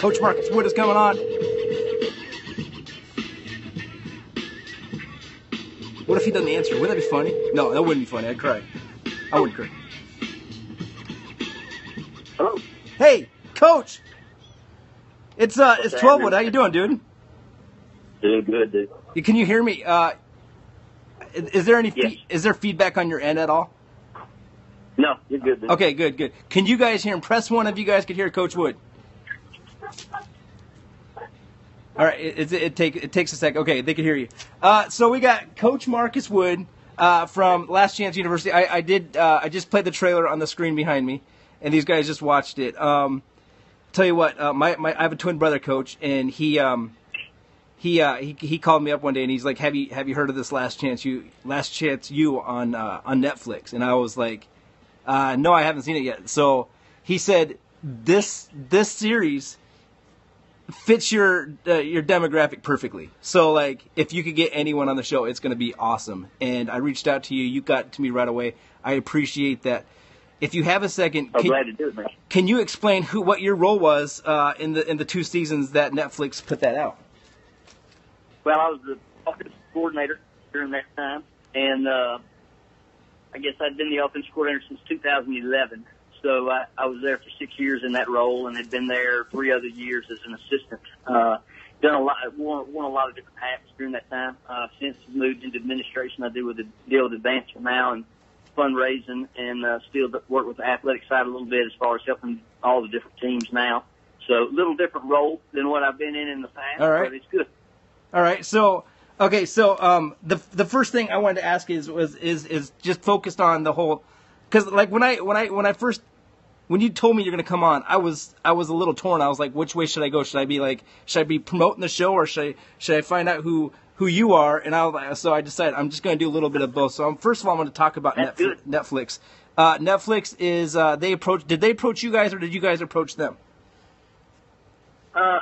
Coach Marcus Wood is coming on. What if he doesn't answer? Wouldn't that be funny? No, that wouldn't be funny. I'd cry. I wouldn't cry. Hello. Hey, Coach. It's Twelvewood. How you doing, dude? Doing good, dude. Can you hear me? Is there any Yes. is there feedback on your end at all? No, you're good, dude. Okay, good. Can you guys hear him? Press 1 if you guys could hear Coach Wood. All right, it takes a sec. Okay, they can hear you. So we got Coach Marcus Wood from Last Chance University. I just played the trailer on the screen behind me, and these guys just watched it. Tell you what, I have a twin brother, Coach, and he called me up one day and he's like, "Have you heard of this Last Chance You on Netflix?" And I was like, "No, I haven't seen it yet." So he said, "This series fits your demographic perfectly. So like, if you could get anyone on the show, it's going to be awesome." And I reached out to you. You got to me right away. I appreciate that. If you have a second, glad to do it, man. Can you explain what your role was in the 2 seasons that Netflix put that out? Well, I was the offensive coordinator during that time, and I guess I'd been the offensive coordinator since 2011. So I was there for 6 years in that role, and had been there 3 other years as an assistant. Done a lot, worn a lot of different hats during that time. Since moved into administration, I deal with advancement now and fundraising, and still work with the athletic side a little bit as far as helping all the different teams now. So a little different role than what I've been in the past. All right. But it's good. All right. So okay. So the first thing I wanted to ask is just focused on the whole, because like when you told me you're going to come on, I was a little torn. I was like, which way should I go? Should I be promoting the show, or should I find out who you are? And so I decided I'm just going to do a little bit of both. So first of all, I'm going to talk about Netflix. Netflix is did they approach you guys, or did you guys approach them?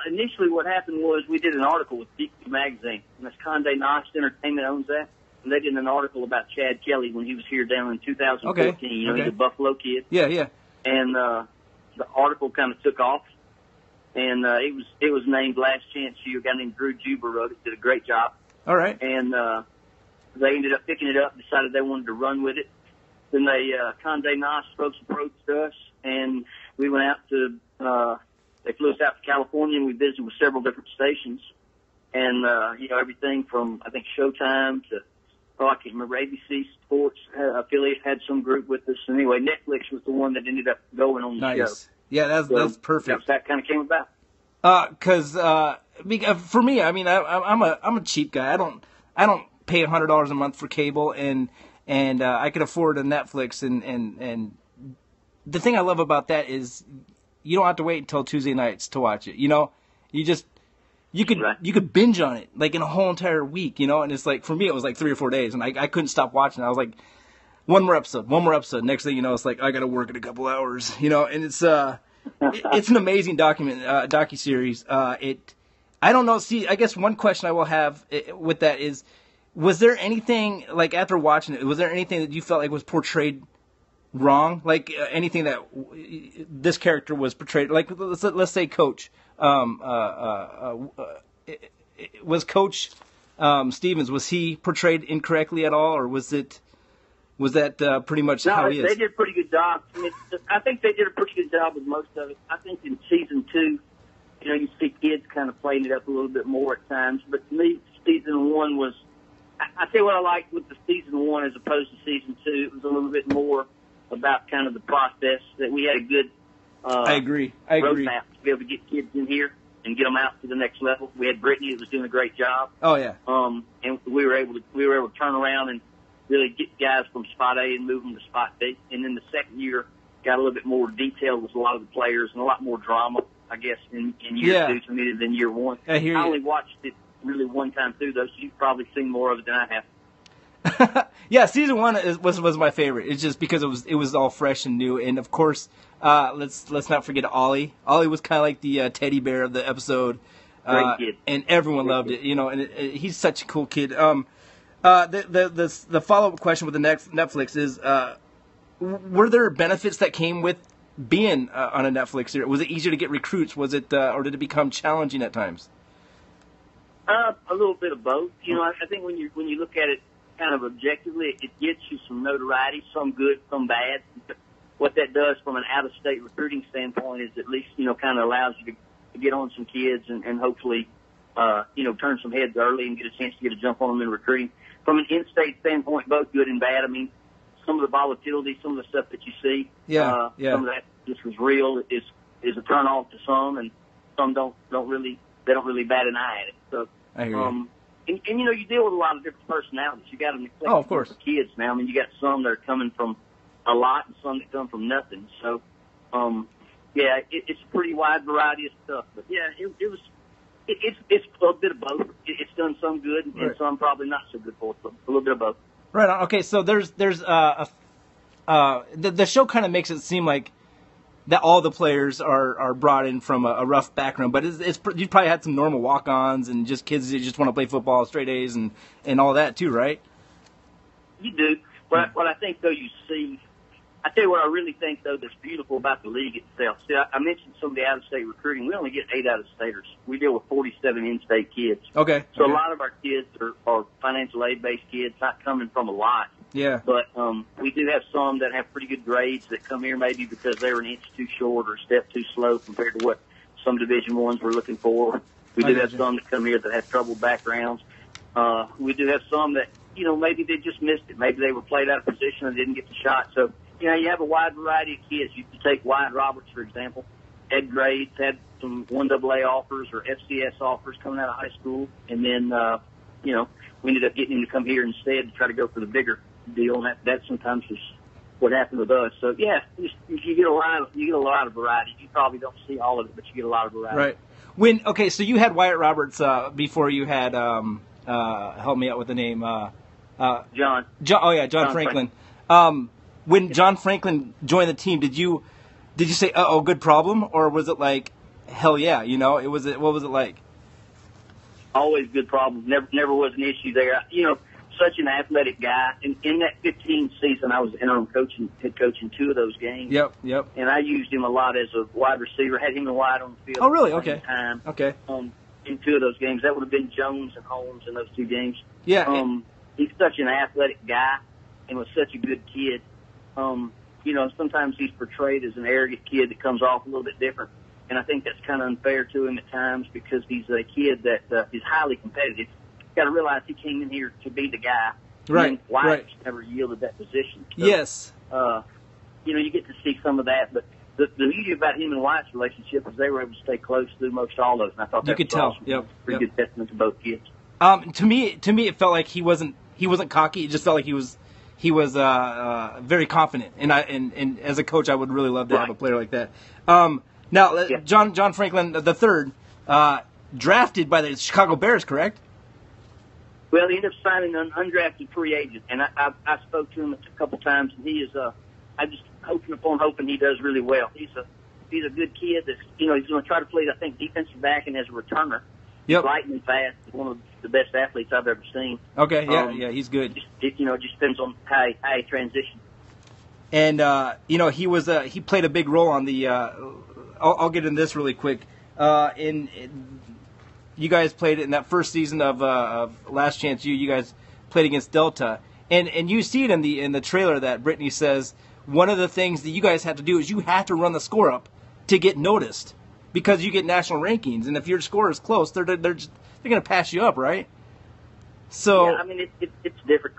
Initially what happened was we did an article with Geek Magazine, and that's Condé Nast Entertainment owns that. And they did an article about Chad Kelly when he was here down in 2014. Okay. You know, he's a Buffalo kid. Yeah. And the article kind of took off, and it was named Last Chance You. A guy named Drew Juba wrote it, did a great job. All right. And they ended up picking it up, decided they wanted to run with it. Then Condé Nast folks approached us, and we went out to they flew us out to California, and we visited with several different stations. And, everything from, I think, Showtime to, I can't remember, ABC Sports affiliate had some group with us. And anyway, Netflix was the one that ended up going on the show. Yeah, that's perfect. That kind of came about. Because for me, I mean, I'm a cheap guy. I don't pay $100 a month for cable, and I could afford a Netflix. And the thing I love about that is you don't have to wait until Tuesday nights to watch it. You know, you could binge on it like in a whole entire week. You know, and it's like, for me, it was like 3 or 4 days, and I couldn't stop watching. I was like, one more episode. Next thing you know, it's like I got to work in a couple hours. You know, and it's an amazing docuseries. I don't know. See, I guess one question I will have with that is, was there anything, like, after watching it, was there anything that you felt like was portrayed wrong? Like anything that this character was portrayed, like let's say Coach, was Coach Stevens, was he portrayed incorrectly at all, or was that pretty much how he is? They did a pretty good job. I think they did a pretty good job with most of it. I think in season 2, you see kids kind of playing it up a little bit more at times. But to me, season 1 was, I tell you what I liked with the season 1 as opposed to season 2. It was a little bit more about kind of the process, that we had a good I agree. roadmap to be able to get kids in here and get them out to the next level. We had Brittany that was doing a great job. Oh yeah. And we were able to turn around and really get guys from spot A and move them to spot B. And then the second year got a little bit more detailed with a lot of the players and a lot more drama, I guess, in year 2 to me than year 1. I hear you. I only watched it really one time through, though, so you've probably seen more of it than I have. Yeah, season 1 was my favorite. It's just because it was all fresh and new, and of course, let's not forget Ollie. Ollie was kind of like the teddy bear of the episode, Great kid. And everyone loved it. And he's such a cool kid. The follow up question with the Netflix is, were there benefits that came with being on a Netflix series? Was it easier to get recruits? Was it, or did it become challenging at times? A little bit of both. You know, I think when you look at it kind of objectively, it gets you some notoriety, some good, some bad. What that does from an out-of-state recruiting standpoint is at least, you know, kind of allows you to get on some kids and hopefully, you know, turn some heads early and get a chance to get a jump on them in recruiting. From an in-state standpoint, both good and bad. I mean, some of the volatility, some of the stuff that you see, some of that just was real is a turn off to some, and some don't really bat an eye at it. So, I hear you. And you know, you deal with a lot of different personalities. You got them of course, kids now. I mean, you got some that are coming from a lot and some that come from nothing. So, yeah, it's a pretty wide variety of stuff. But yeah, it's a bit of both. It's done some good and some probably not so good for us, but a little bit of both. Right on. Okay, so there's the show kind of makes it seem like that all the players are brought in from a rough background, but you probably had some normal walk-ons and just kids that just want to play football, straight A's and all that too, right? You do. What I think though you see, I tell you what I really think though that's beautiful about the league itself. See, I mentioned some of the out-of-state recruiting. We only get 8 out-of-staters. We deal with 47 in-state kids. Okay. So a lot of our kids are financial aid-based kids, not coming from a lot. Yeah. But we do have some that have pretty good grades that come here maybe because they were an inch too short or a step too slow compared to what some Division I's were looking for. We do have some that come here that have troubled backgrounds. We do have some that, you know, maybe they just missed it. Maybe they were played out of position and didn't get the shot. So, you know, you have a wide variety of kids. You can take Wyatt Roberts, for example, had grades, had some 1AA offers or FCS offers coming out of high school. And then, you know, we ended up getting him to come here instead to try to go for the bigger deal, and that sometimes is what happened with us. So yeah, you get a lot of variety. You probably don't see all of it, but you get a lot of variety. Right. So you had Wyatt Roberts before you had help me out with the name John. John Franklin. When John Franklin joined the team, did you say good problem, or was it like hell yeah? You know, what was it like? Always good problem. Never was an issue there. You know, such an athletic guy. In that 15 season, I was interim head coach in 2 of those games. Yep. And I used him a lot as a wide receiver. Had him and Wyatt on the field. Oh, really? At the same time. Okay. In 2 of those games, that would have been Jones and Holmes in those 2 games. Yeah. He's such an athletic guy and was such a good kid. You know, sometimes he's portrayed as an arrogant kid that comes off a little bit different. And I think that's kind of unfair to him at times because he's a kid that is highly competitive. Got to realize he came in here to be the guy. Right. And Wyatt never yielded that position. So, yes. You know, you get to see some of that, but the beauty about him and Wyatt's relationship is they were able to stay close through most all those. And I thought that was awesome. Yep. Pretty good testament to both kids. To me, it felt like he wasn't cocky. It just felt like he was very confident. And as a coach, I would really love to have a player like that. Now, John Franklin III, drafted by the Chicago Bears, correct? Well, he ended up signing an undrafted free agent, and I spoke to him a couple times, and he is I just hoping he does really well. He's a good kid that's, you know, he's going to try to play, I think, defensive back and as a returner. Yep. Lightning fast. He's one of the best athletes I've ever seen. Okay, he's good. It just depends on how he transitions. And you know, he played a big role on the. I'll get into this really quick. You guys played in that first season of Last Chance U. You guys played against Delta, and you see it in the trailer that Brittany says one of the things that you guys have to do is you have to run the score up to get noticed because you get national rankings, and if your score is close, they're going to pass you up, right? So yeah, I mean it's different.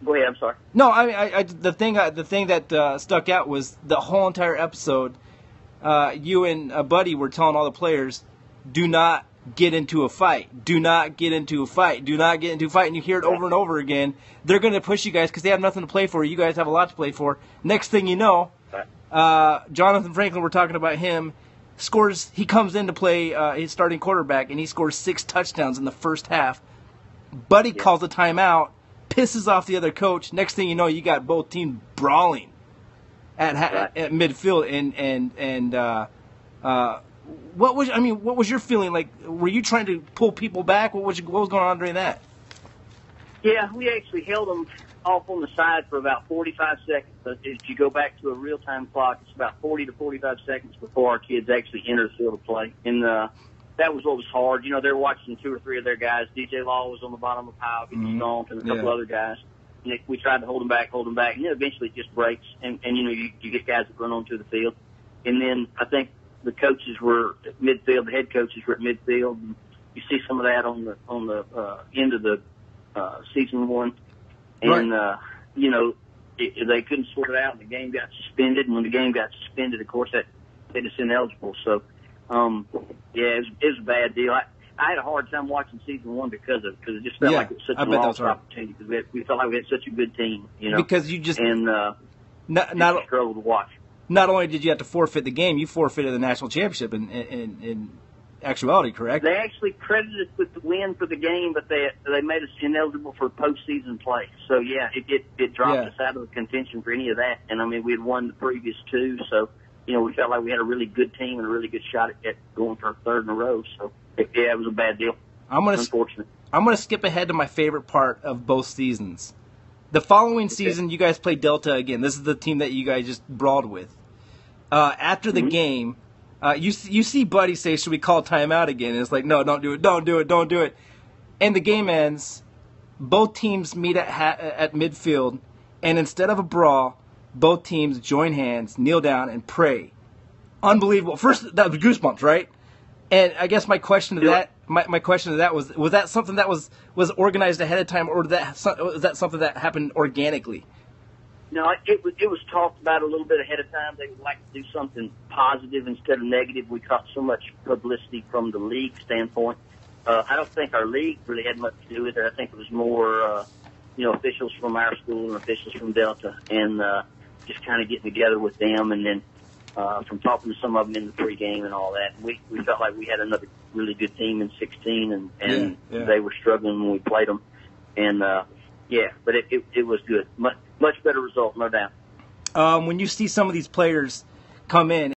Go ahead. I'm sorry. No, I the thing that stuck out was the whole entire episode. You and Buddy were telling all the players, do not get into a fight. Do not get into a fight. Do not get into a fight. And you hear it over and over again. They're going to push you guys because they have nothing to play for. You guys have a lot to play for. Next thing you know, Jonathan Franklin, we're talking about him, scores. He comes in to play his starting quarterback, and he scores 6 touchdowns in the first half. Buddy calls a timeout, pisses off the other coach. Next thing you know, you got both teams brawling at midfield. What was your feeling like? Were you trying to pull people back? What was going on during that? Yeah, we actually held them off on the side for about 45 seconds. But if you go back to a real-time clock, it's about 40 to 45 seconds before our kids actually enter the field of play. And that was what was hard. You know, they were watching 2 or 3 of their guys. DJ Law was on the bottom of the pile, getting stomped, and a couple other guys. And we tried to hold them back, and then eventually it just breaks. And you know, you get guys that run onto the field. And then I think the coaches were at midfield, the head coaches were at midfield. And you see some of that on the end of the season 1. And, you know, they couldn't sort it out, and the game got suspended. And when the game got suspended, of course, that made us ineligible. So, yeah, it was a bad deal. I had a hard time watching season 1 because it just felt like it was such a lost opportunity, because we felt like we had such a good team, you know. Because you just not struggled to watch. Not only did you have to forfeit the game, you forfeited the national championship in actuality, correct? They actually credited us with the win for the game, but they made us ineligible for postseason play. So yeah, it dropped us out of the contention for any of that. And I mean, we had won the previous 2, so you know, we felt like we had a really good team and a really good shot at going for a 3rd in a row. So yeah, it was a bad deal. Unfortunate. I'm gonna skip ahead to my favorite part of both seasons. The following season, you guys played Delta again. This is the team that you guys just brawled with. After the game, you see Buddy say, "Should we call timeout again?" And it's like, "No, don't do it." And the game ends. Both teams meet at midfield, and instead of a brawl, both teams join hands, kneel down, and pray. Unbelievable. First, that was goosebumps, right? And I guess my question to that. My question to that was that something that was organized ahead of time, or was that something that happened organically? No, it was talked about a little bit ahead of time. They would like to do something positive instead of negative. We caught so much publicity from the league standpoint. I don't think our league really had much to do with it. I think it was more, you know, officials from our school and officials from Delta, and just kind of getting together with them, and then from talking to some of them in the pregame and all that. We felt like we had another really good team in 16, and they were struggling when we played them. And, but it was good. Much better result, no doubt. When you see some of these players come in,